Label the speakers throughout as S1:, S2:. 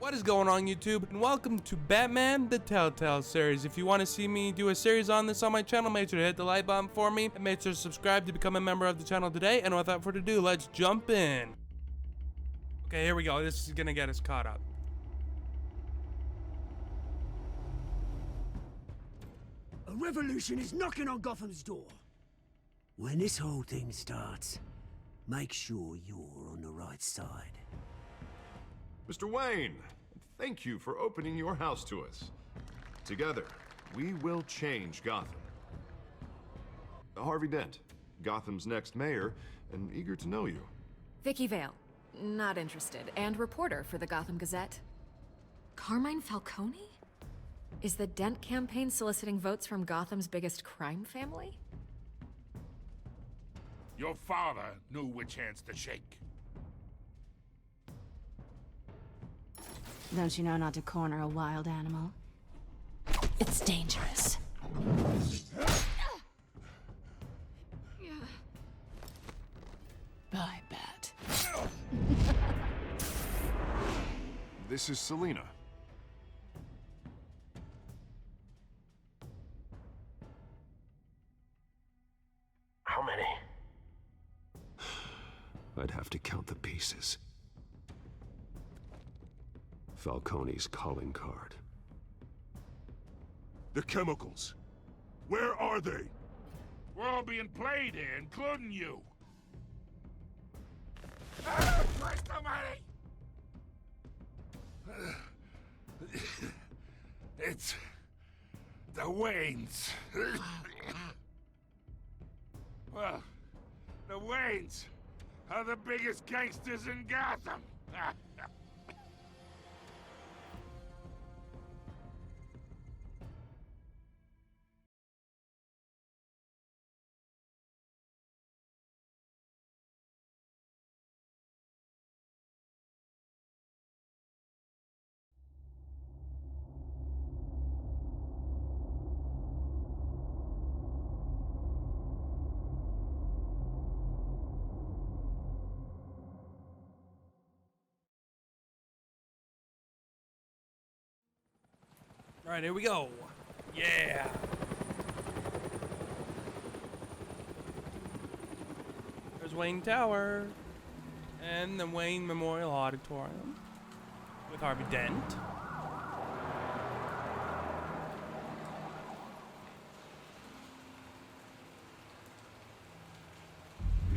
S1: What is going on, YouTube? And welcome to Batman the Telltale series. If you want to see me do a series on this on my channel, make sure to hit the like button for me and make sure to subscribe to become a member of the channel today. And without further ado, let's jump in. Okay, here we go. This is gonna get us caught up.
S2: A revolution is knocking on Gotham's door. When this whole thing starts, make sure you're on the right side.
S3: Mr. Wayne, thank you for opening your house to us. Together, we will change Gotham. Harvey Dent, Gotham's next mayor, and eager to know you.
S4: Vicky Vale, not interested, and reporter for the Gotham Gazette. Carmine Falcone? Is the Dent campaign soliciting votes from Gotham's biggest crime family?
S5: Your father knew which hands to shake.
S6: Don't you know not to corner a wild animal? It's dangerous. Bye, Bat.
S3: This is Selina.
S7: How many?
S8: I'd have to count the pieces. Falcone's calling card.
S5: The chemicals. Where are they? We're all being played here, including you. Ah, Christ almighty! It's the Waynes. Well, the Waynes are the biggest gangsters in Gotham.
S1: All right, here we go. Yeah. There's Wayne Tower and the Wayne Memorial Auditorium with Harvey Dent.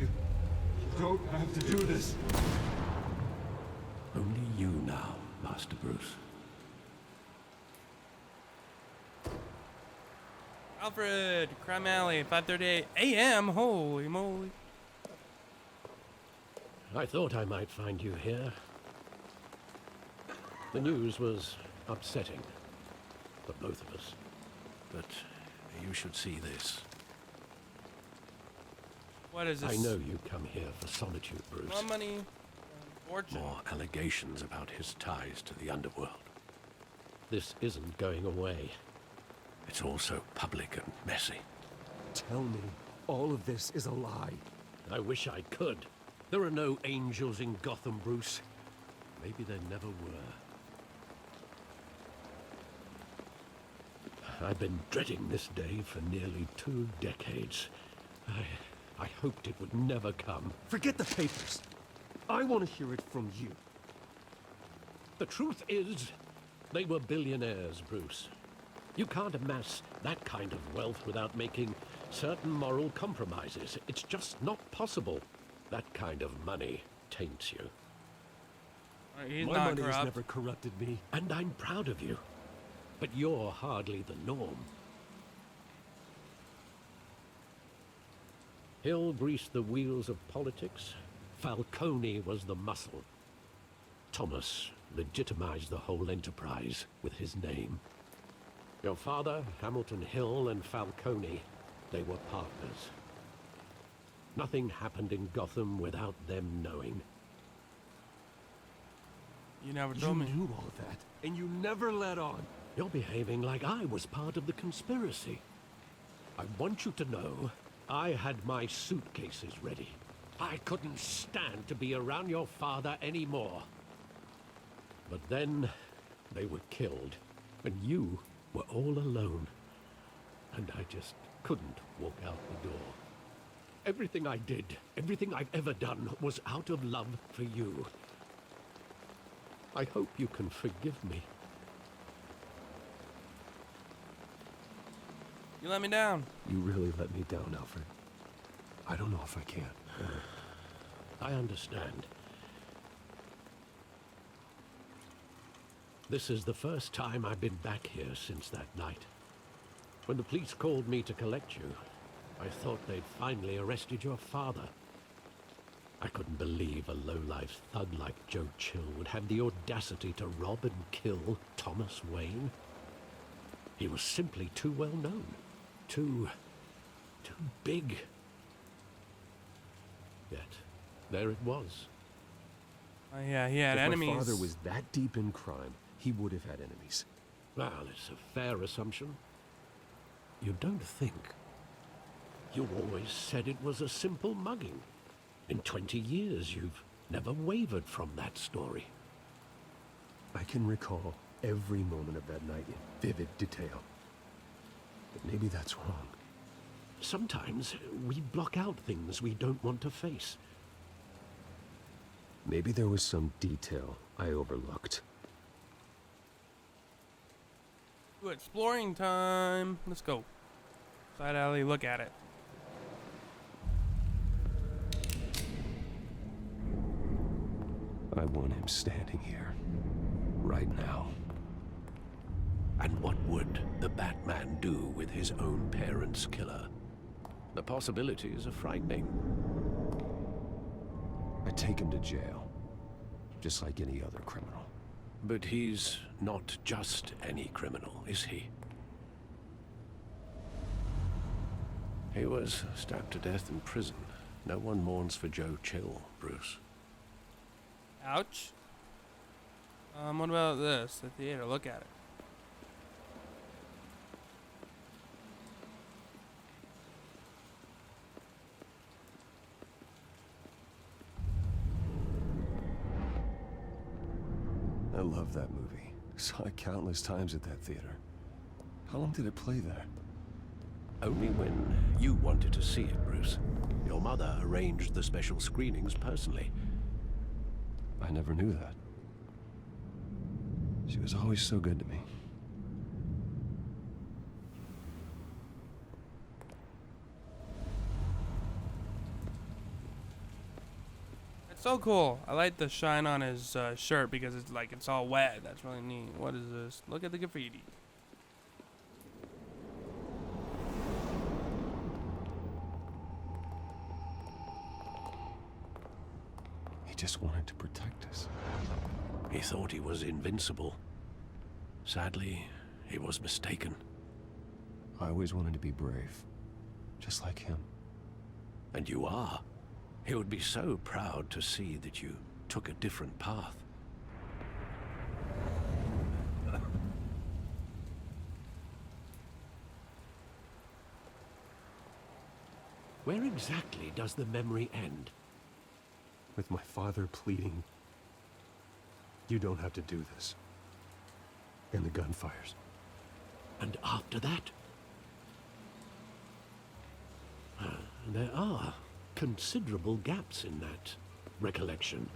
S8: You don't have to do this.
S7: Only you now, Master Bruce.
S1: Alfred, Crime Alley, 5:38 a.m. Holy moly.
S7: I thought I might find you here. The news was upsetting for both of us. But you should see this.
S1: What is this?
S7: I know you come here for solitude, Bruce.
S1: More money, fortune.
S7: More allegations about his ties to the underworld. This isn't going away. It's all so public and messy.
S8: Tell me, all of this is a lie.
S7: I wish I could. There are no angels in Gotham, Bruce. Maybe there never were. I've been dreading this day for nearly 2 decades. I hoped it would never come.
S8: Forget the papers. I want to hear it from you.
S7: The truth is, they were billionaires, Bruce. You can't amass that kind of wealth without making certain moral compromises. It's just not possible. That kind of money taints you.
S1: He's
S8: My
S1: not
S8: money has
S1: corrupt.
S8: never corrupted me.
S7: And I'm proud of you. But you're hardly the norm. Hill greased the wheels of politics. Falcone was the muscle. Thomas legitimized the whole enterprise with his name. Your father, Hamilton Hill, and Falcone, they were partners. Nothing happened in Gotham without them knowing.
S1: You never
S8: You
S1: told me.
S8: knew all of that, and you never let on.
S7: You're behaving like I was part of the conspiracy. I want you to know I had my suitcases ready. I couldn't stand to be around your father anymore. But then they were killed, and you were all alone. And I just couldn't walk out the door. Everything I did, everything I've ever done, was out of love for you. I hope you can forgive me.
S1: You let me down.
S9: You really let me down, Alfred. I don't know if I can.
S7: I understand. This is the first time I've been back here since that night. When the police called me to collect you, I thought they'd finally arrested your father. I couldn't believe a low-life thug like Joe Chill would have the audacity to rob and kill Thomas Wayne. He was simply too well known. Too big. Yet, there it was.
S1: Yeah, he had
S9: If
S1: enemies.
S9: my father was that deep in crime, he would have had enemies.
S7: Well, it's a fair assumption. You don't think. You always said it was a simple mugging. In 20 years, you've never wavered from that story.
S9: I can recall every moment of that night in vivid detail. But maybe that's wrong.
S7: Sometimes we block out things we don't want to face.
S9: Maybe there was some detail I overlooked.
S1: Ooh, exploring time. Let's go. Side alley, look at it.
S9: I want him standing here. Right now.
S7: And what would the Batman do with his own parents' killer? The possibilities are frightening.
S9: I take him to jail. Just like any other criminal.
S7: But he's not just any criminal, is he? He was stabbed to death in prison. No one mourns for Joe Chill, Bruce.
S1: Ouch. What about this? The theater, look at it.
S9: I love that movie. Saw it countless times at that theater. How long did it play there?
S7: Only when you wanted to see it, Bruce. Your mother arranged the special screenings personally.
S9: I never knew that. She was always so good to me.
S1: It's so cool. I like the shine on his shirt because it's like it's all wet. That's really neat. What is this? Look at the graffiti.
S9: He just wanted to protect us.
S7: He thought he was invincible. Sadly, he was mistaken.
S9: I always wanted to be brave. Just like him.
S7: And you are. He would be so proud to see that you took a different path. Where exactly does the memory end?
S9: With my father pleading, you don't have to do this. And the gunfires.
S7: And after that? There are considerable gaps in that recollection.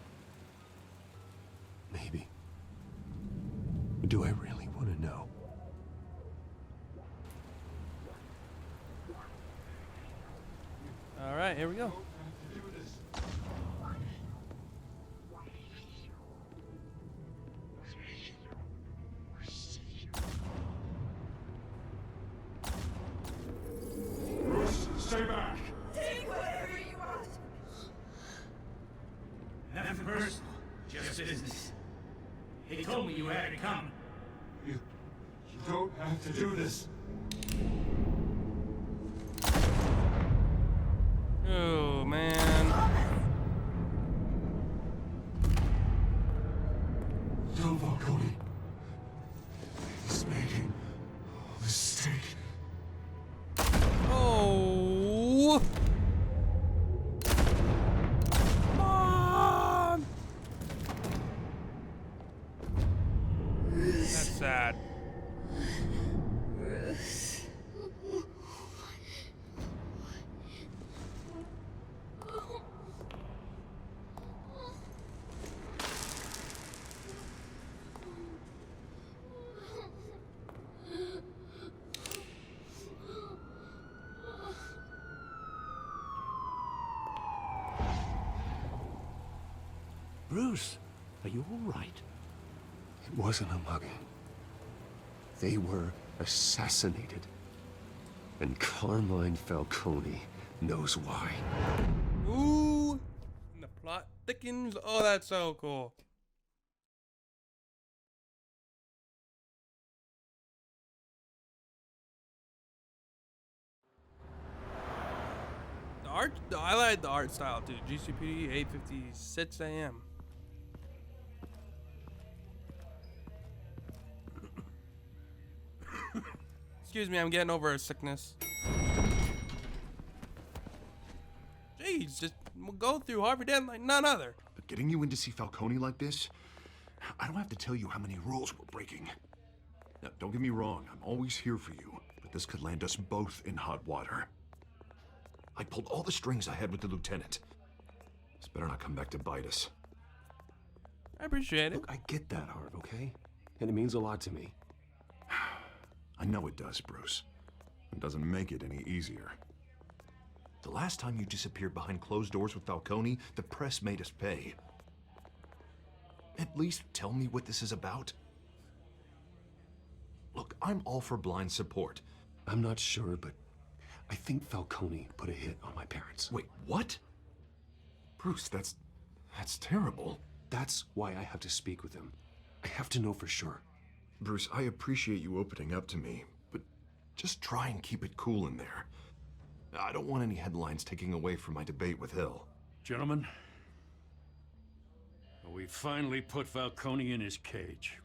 S9: Maybe. Do I really want to know?
S1: All right, here we go.
S5: Bruce, stay back!
S10: Take whatever you want.
S11: Nothing personal, just business. He told me you had to come.
S8: You don't have to do this.
S1: Oh, man.
S8: Don't Falcone. He's making a mistake.
S1: Oh. Come on. sad.
S9: Bruce, are you all right? It wasn't a mugging. They were assassinated. And Carmine Falcone knows why.
S1: Ooh, and the plot thickens. Oh, that's so cool. The art, I like the art style too. GCPD 8:56 a.m. Excuse me, I'm getting over a sickness. Jeez, just go through Harvey Dent like none other.
S3: But getting you in to see Falcone like this, I don't have to tell you how many rules we're breaking. Now, don't get me wrong, I'm always here for you, but this could land us both in hot water. I pulled all the strings I had with the lieutenant. This better not come back to bite us.
S1: I appreciate it.
S9: Look, I get that, Harv, okay? And it means a lot to me.
S3: I know it does, Bruce. It doesn't make it any easier. The last time you disappeared behind closed doors with Falcone, the press made us pay. At least tell me what this is about. Look, I'm all for blind support.
S9: I'm not sure, but I think Falcone put a hit on my parents.
S3: Wait, what? Bruce, that's terrible.
S9: That's why I have to speak with him. I have to know for sure.
S3: Bruce, I appreciate you opening up to me, but just try and keep it cool in there. I don't want any headlines taking away from my debate with Hill.
S5: Gentlemen, we finally put Falcone in his cage.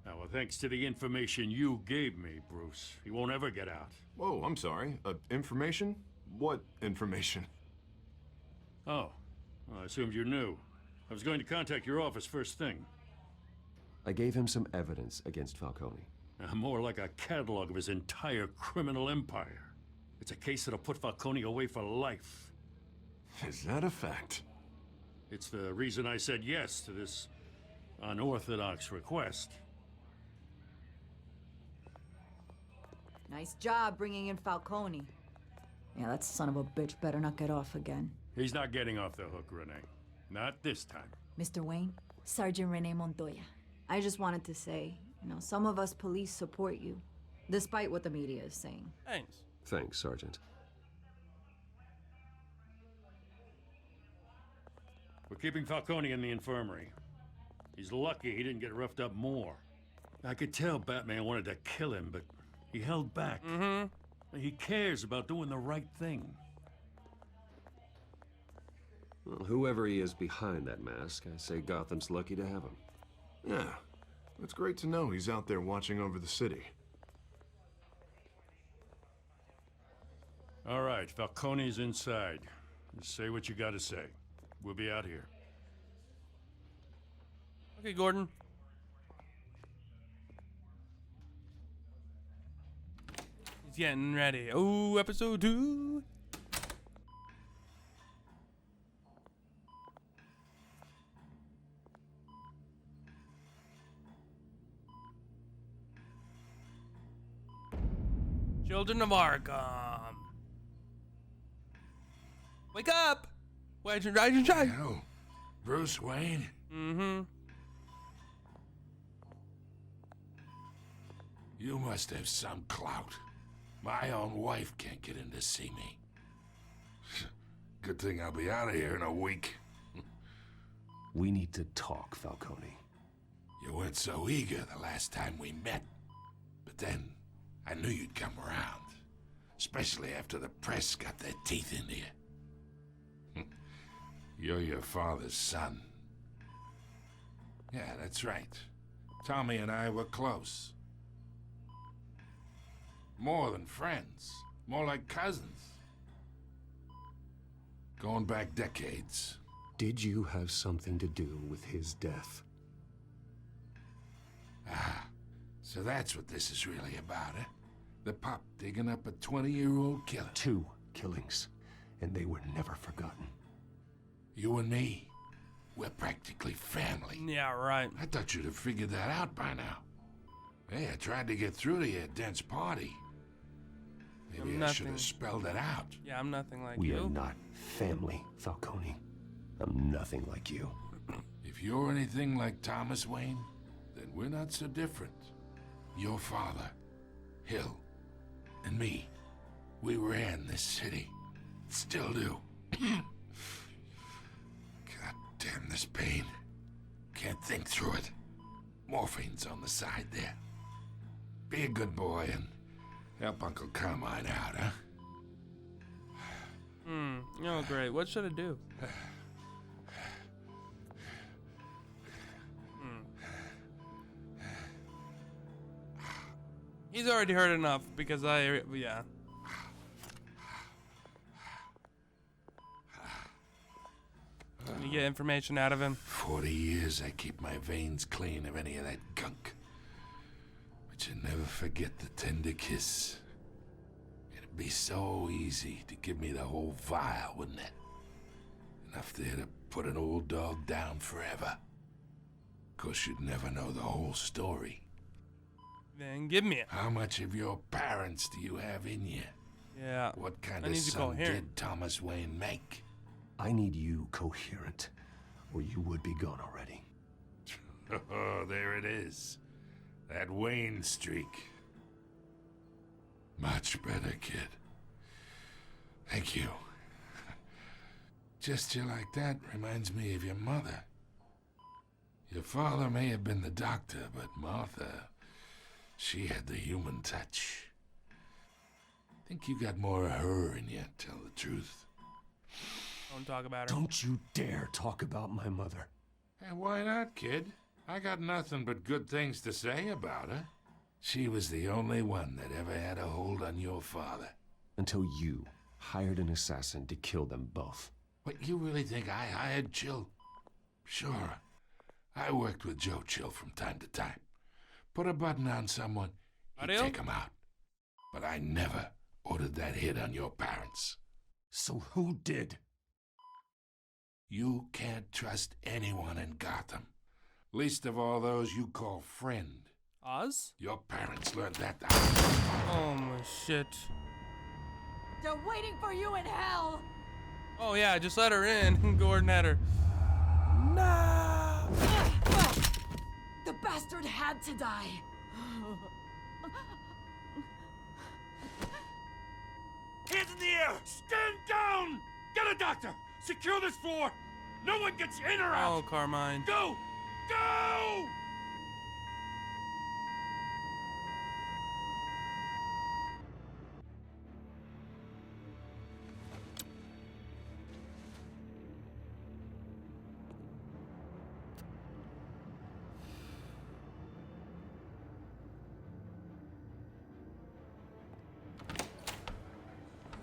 S5: Now, thanks to the information you gave me, Bruce, he won't ever get out.
S3: Whoa, I'm sorry. Information? What information?
S5: Oh, well, I assumed you knew. I was going to contact your office first thing.
S9: I gave him some evidence against Falcone.
S5: More like a catalog of his entire criminal empire. It's a case that'll put Falcone away for life.
S3: Is that a fact?
S5: It's the reason I said yes to this unorthodox request.
S10: Nice job bringing in Falcone. Yeah, that son of a bitch better not get off again.
S5: He's not getting off the hook, Renee. Not this time.
S10: Mr. Wayne, Sergeant Renee Montoya. I just wanted to say, some of us police support you, despite what the media is saying.
S1: Thanks.
S9: Thanks, Sergeant.
S5: We're keeping Falcone in the infirmary. He's lucky he didn't get roughed up more. I could tell Batman wanted to kill him, but he held back. He cares about doing the right thing.
S9: Well, whoever he is behind that mask, I say Gotham's lucky to have him.
S3: Yeah, it's great to know he's out there watching over the city.
S5: All right, Falcone's inside. Just say what you gotta say. We'll be out here.
S1: Okay, Gordon. He's getting ready. Oh, episode 2. Children of Arkham. Wake up! Rise and shine.
S5: Hello, Bruce Wayne. You must have some clout. My own wife can't get in to see me. Good thing I'll be out of here in a week.
S9: We need to talk, Falcone.
S5: You weren't so eager the last time we met. But then, I knew you'd come around. Especially after the press got their teeth into you. You're your father's son. Yeah, that's right. Tommy and I were close. More than friends. More like cousins. Going back decades.
S9: Did you have something to do with his death?
S12: So that's what this is really about, huh? The pup digging up a 20-year-old killer.
S9: 2 killings, and they were never forgotten.
S12: You and me, we're practically family.
S1: Yeah, right.
S12: I thought you'd have figured that out by now. Hey, I tried to get through to your dense party. Maybe I should have spelled it out.
S1: Yeah, I'm nothing like
S9: We
S1: you.
S9: are not family, Falcone. I'm nothing like you.
S12: If you're anything like Thomas Wayne, then we're not so different. Your father, Hill, and me, we ran this city. Still do. God damn this pain. Can't think through it. Morphine's on the side there. Be a good boy and help Uncle Carmine out, huh?
S1: Oh, great. What should I do? He's already heard enough because yeah. Let me get information out of him.
S12: 40 years I keep my veins clean of any of that gunk. But you never forget the tender kiss. It'd be so easy to give me the whole vial, wouldn't it? Enough there to put an old dog down forever. Of course, you'd never know the whole story.
S1: Then give me it.
S12: How much of your parents do you have in you?
S1: Yeah.
S12: What kind
S1: I
S12: of
S1: need you
S12: son
S1: coherent.
S12: did Thomas Wayne make?
S9: I need you coherent, or you would be gone already.
S12: Oh, there it is. That Wayne streak. Much better, kid. Thank you. Gesture like that reminds me of your mother. Your father may have been the doctor, but Martha, she had the human touch. Think you got more of her in you, tell the truth.
S1: Don't talk about her.
S9: Don't you dare talk about my mother.
S12: Hey, why not, kid? I got nothing but good things to say about her. She was the only one that ever had a hold on your father.
S9: Until you hired an assassin to kill them both.
S12: What, you really think I hired Chill? Sure. I worked with Joe Chill from time to time. Put a button on someone, he'd take him out. But I never ordered that hit on your parents.
S9: So who did?
S12: You can't trust anyone in Gotham. Least of all those you call friend.
S1: Oz?
S12: Your parents learned that.
S1: Oh my shit.
S10: They're waiting for you in hell!
S1: Oh yeah, just let her in. Gordon had her. No!
S10: The bastard had to die.
S5: Hands in the air! Stand down! Get a doctor! Secure this floor! No one gets in or out!
S1: Oh, Carmine.
S5: Go! Go!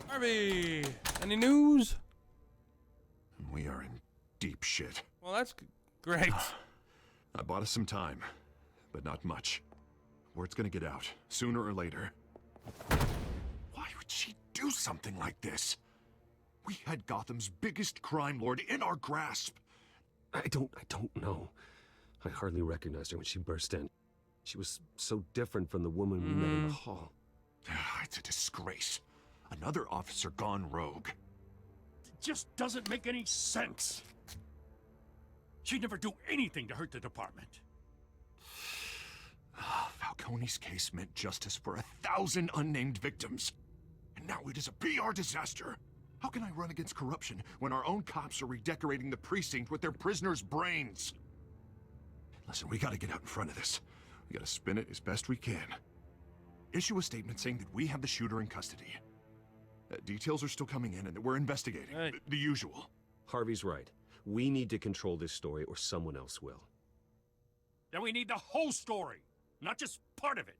S1: Harvey, any news?
S3: We are in deep shit.
S1: Well, that's great.
S3: I bought us some time, but not much. Word's gonna get out, sooner or later. Why would she do something like this? We had Gotham's biggest crime lord in our grasp.
S9: I don't know. I hardly recognized her when she burst in. She was so different from the woman we met in the hall.
S3: It's a disgrace. Another officer gone rogue.
S5: It just doesn't make any sense. She'd never do anything to hurt the department.
S3: Falcone's case meant justice for 1,000 unnamed victims. And now it is a PR disaster. How can I run against corruption when our own cops are redecorating the precinct with their prisoners' brains? Listen, we gotta get out in front of this. We gotta spin it as best we can. Issue a statement saying that we have the shooter in custody. Details are still coming in and that we're investigating.
S1: Right.
S3: The usual.
S7: Harvey's right. We need to control this story or someone else will.
S5: Then we need the whole story, not just part of it.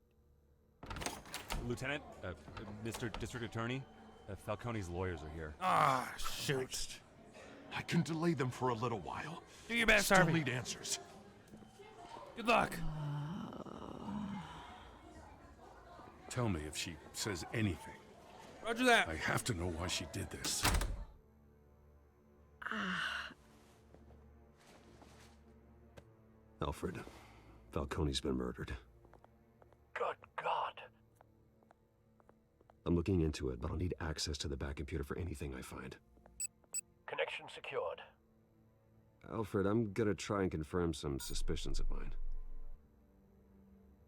S13: Lieutenant, Mr. District Attorney, Falcone's lawyers are here.
S1: Ah, shoot.
S3: I can delay them for a little while.
S1: Do your best,
S3: Still
S1: Harvey.
S3: need answers.
S1: Good luck.
S5: tell me if she says anything.
S1: Roger that.
S5: I have to know why she did this.
S9: Alfred, Falcone's been murdered.
S7: Good God.
S9: I'm looking into it, but I'll need access to the back computer for anything I find.
S7: Connection secured.
S9: Alfred, I'm gonna try and confirm some suspicions of mine.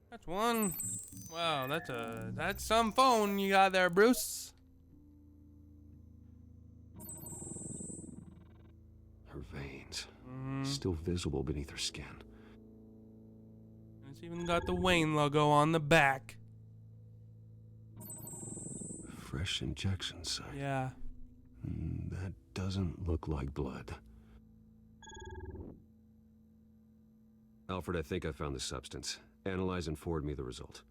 S1: That's one. Wow, that's some phone you got there, Bruce.
S9: Her veins, still visible beneath her skin.
S1: It's even got the Wayne logo on the back.
S9: Fresh injection site.
S1: Yeah.
S9: That doesn't look like blood. Alfred, I think I found the substance. Analyze and forward me the result.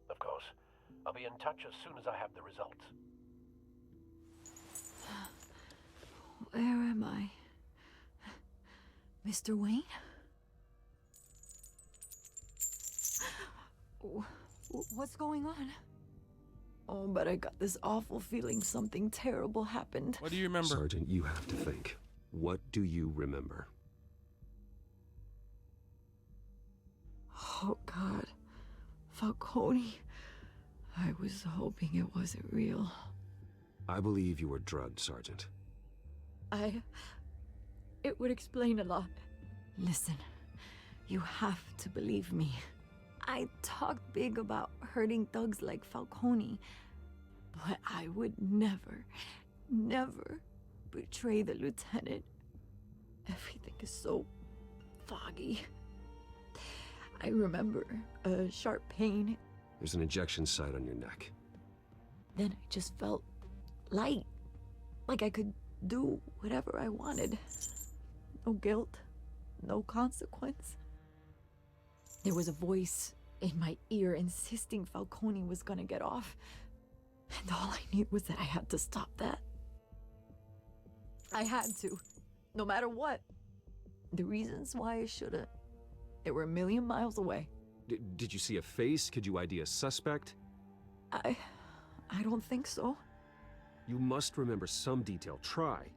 S7: Of course. I'll be in touch as soon as I have the results.
S10: Where am I? Mr. Wayne? What's going on? Oh, but I got this awful feeling something terrible happened.
S1: What do you remember?
S9: Sergeant, you have to think. What do you remember?
S10: Oh, God. Falcone. I was hoping it wasn't real.
S9: I believe you were drugged, Sergeant.
S10: It would explain a lot. Listen, you have to believe me. I talked big about hurting thugs like Falcone, but I would never, never betray the lieutenant. Everything is so foggy. I remember a sharp pain.
S9: There's an injection site on your neck.
S10: Then I just felt light, like I could do whatever I wanted. No guilt, no consequence. There was a voice in my ear insisting Falcone was gonna get off. And all I knew was that I had to stop that. I had to, no matter what. The reasons why I shouldn't, they were a million miles away.
S9: Did you see a face? Could you ID a suspect?
S10: I don't think so.
S9: You must remember some detail. Try.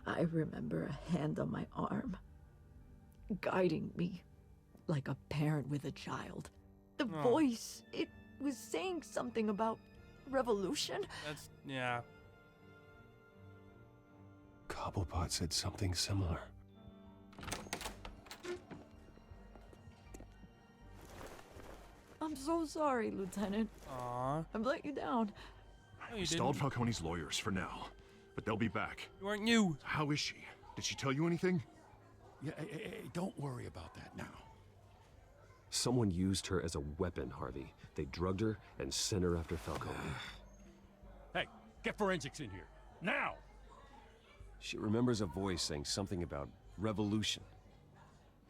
S10: I remember a hand on my arm, guiding me like a parent with a child. The voice, it was saying something about revolution.
S1: Yeah.
S9: Cobblepot said something similar.
S10: I'm so sorry, Lieutenant.
S1: Aww.
S10: I've let you down.
S1: No, you
S3: Stalled
S1: didn't.
S3: Falcone's lawyers for now, but they'll be back.
S1: You weren't you.
S3: How is she? Did she tell you anything?
S5: Yeah, don't worry about that now.
S9: Someone used her as a weapon, Harvey. They drugged her and sent her after Falcone.
S5: Hey, get forensics in here. Now!
S9: She remembers a voice saying something about revolution.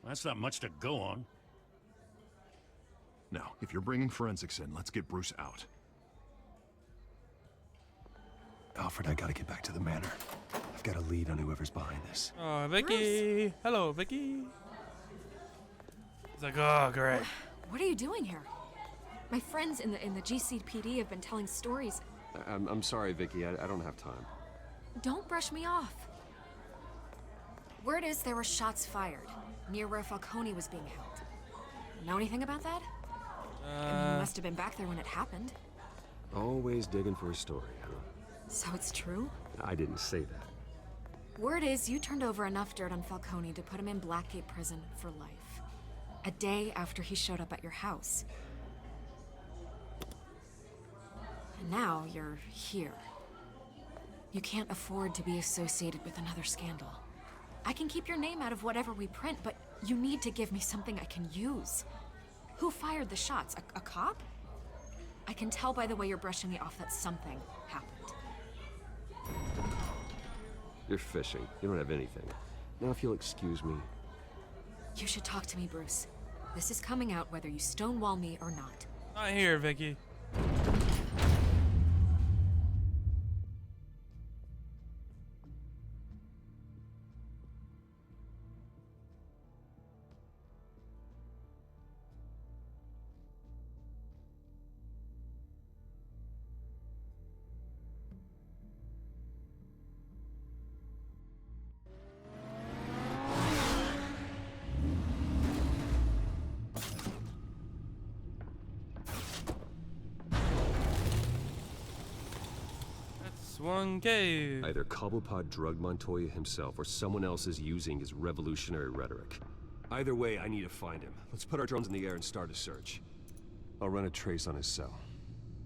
S5: That's not much to go on.
S3: Now, if you're bringing forensics in, let's get Bruce out.
S9: Alfred, I gotta get back to the manor. I've got a lead on whoever's behind this.
S1: Oh, Vicky. Bruce. Hello, Vicky. He's like, oh, great.
S4: What are you doing here? My friends in the GCPD have been telling stories.
S9: I'm sorry, Vicky. I don't have time.
S4: Don't brush me off. Word is there were shots fired near where Falcone was being held. Know anything about that? You must have been back there when it happened.
S9: Always digging for a story, huh?
S4: So it's true?
S9: I didn't say that.
S4: Word is you turned over enough dirt on Falcone to put him in Blackgate Prison for life. A day after he showed up at your house. And now you're here. You can't afford to be associated with another scandal. I can keep your name out of whatever we print, but you need to give me something I can use. Who fired the shots? A cop? I can tell by the way you're brushing me off that something happened.
S9: You're fishing. You don't have anything. Now, if you'll excuse me.
S4: You should talk to me, Bruce. This is coming out whether you stonewall me or not.
S1: Not here, Vicky. 1K.
S9: Either Cobblepot drugged Montoya himself or someone else is using his revolutionary rhetoric. Either way, I need to find him. Let's put our drones in the air and start a search. I'll run a trace on his cell.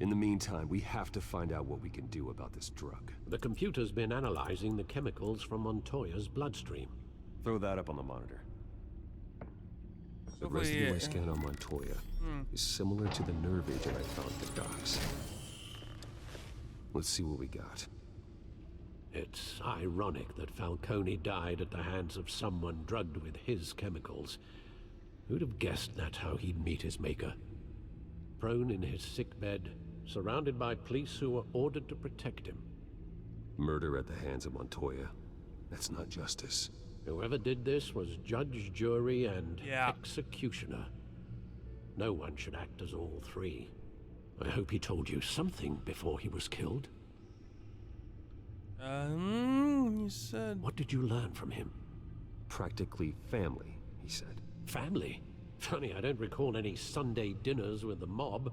S9: In the meantime, we have to find out what we can do about this drug.
S7: The computer's been analyzing the chemicals from Montoya's bloodstream.
S9: Throw that up on the monitor. The residue I scan on Montoya is similar to the nerve agent I found at the docks. Let's see what we got.
S7: It's ironic that Falcone died at the hands of someone drugged with his chemicals. Who'd have guessed that's how he'd meet his maker? Prone in his sickbed, surrounded by police who were ordered to protect him.
S9: Murder at the hands of Montoya. That's not justice.
S7: Whoever did this was judge, jury, and executioner. No one should act as all three. I hope he told you something before he was killed.
S1: He said...
S7: What did you learn from him?
S9: Practically family, he said.
S7: Family? Funny, I don't recall any Sunday dinners with the mob.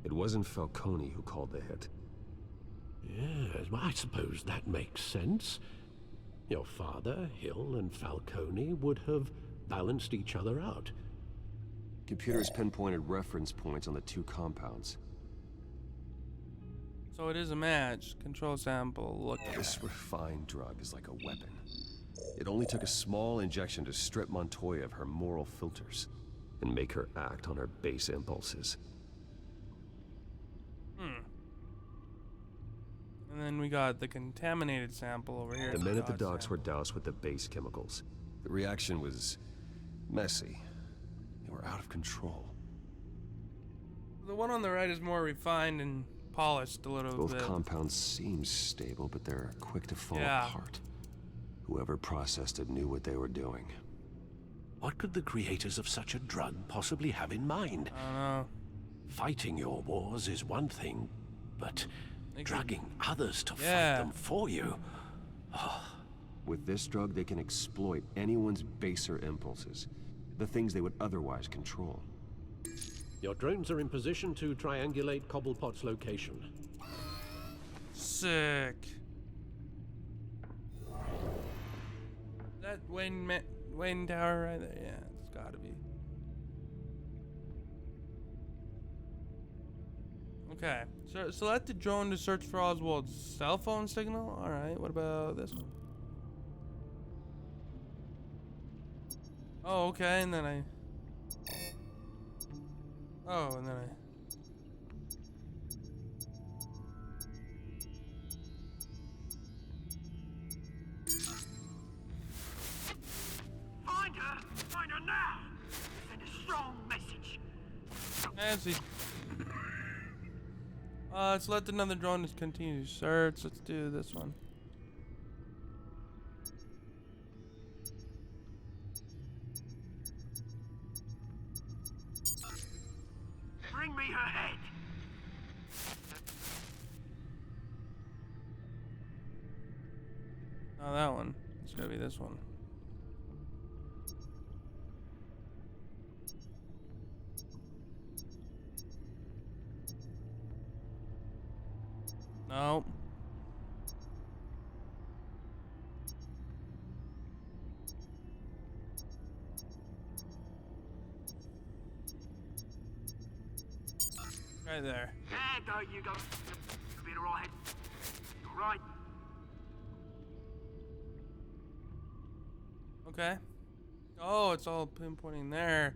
S9: It wasn't Falcone who called the hit.
S7: Yes, well, I suppose that makes sense. Your father, Hill, and Falcone would have balanced each other out.
S9: Computers pinpointed reference points on the two compounds.
S1: So it is a match. Control sample. Look at
S9: this refined drug is like a weapon. It only took a small injection to strip Montoya of her moral filters and make her act on her base impulses.
S1: And then we got the contaminated sample over here.
S9: The men at the docks were doused with the base chemicals. The reaction was messy. They were out of control.
S1: The one on the right is more refined and polished a little bit.
S9: Both compounds seem stable, but they're quick to fall apart. Whoever processed it knew what they were doing.
S7: What could the creators of such a drug possibly have in mind?
S1: I don't know.
S7: Fighting your wars is one thing, but drugging others to fight them for you.
S9: With this drug, they can exploit anyone's baser impulses, the things they would otherwise control.
S7: Your drones are in position to triangulate Cobblepot's location.
S1: Sick. That Wayne Tower right there? Yeah, it's gotta be. Okay, so select the drone to search for Oswald's cell phone signal. All right, what about this one? Oh, okay, and then I... Oh, and then I...
S2: Find her now! Send a strong message.
S1: Nancy. Let's let another drone just continue to search. Let's do this one.
S2: Bring me her head.
S1: Oh, that one. It's gotta be this one. No. Right there.
S2: There you go. You'll be all right. All right.
S1: Okay. Oh, it's all pinpointing there.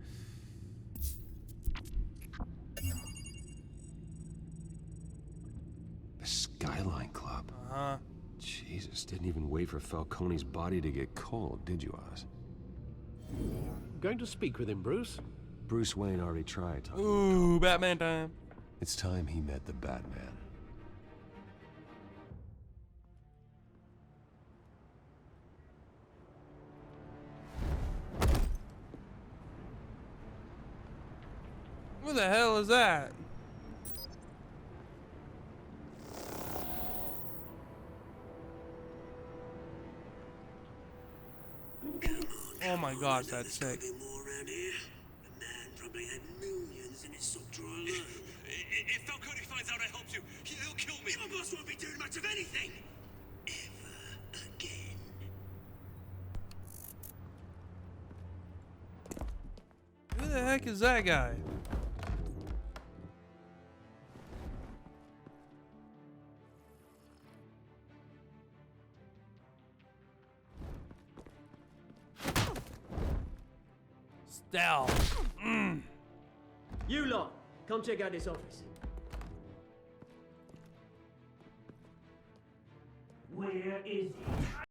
S9: The Skyline Club.
S1: Uh-huh.
S9: Jesus, didn't even wait for Falcone's body to get cold, did you, Oz?
S7: Going to speak with him, Bruce?
S9: Bruce Wayne already tried talking.
S1: Ooh, Batman time.
S9: It's time he met the Batman.
S1: What the hell is that? Oh my gosh, that's sick.
S2: If Falcone finds
S11: finds out I helped you, he'll kill me.
S2: Your boss won't be doing much of anything. Ever again.
S1: Who the heck is that guy? Stealth.
S14: You lot, come check out this office.
S2: Where is he?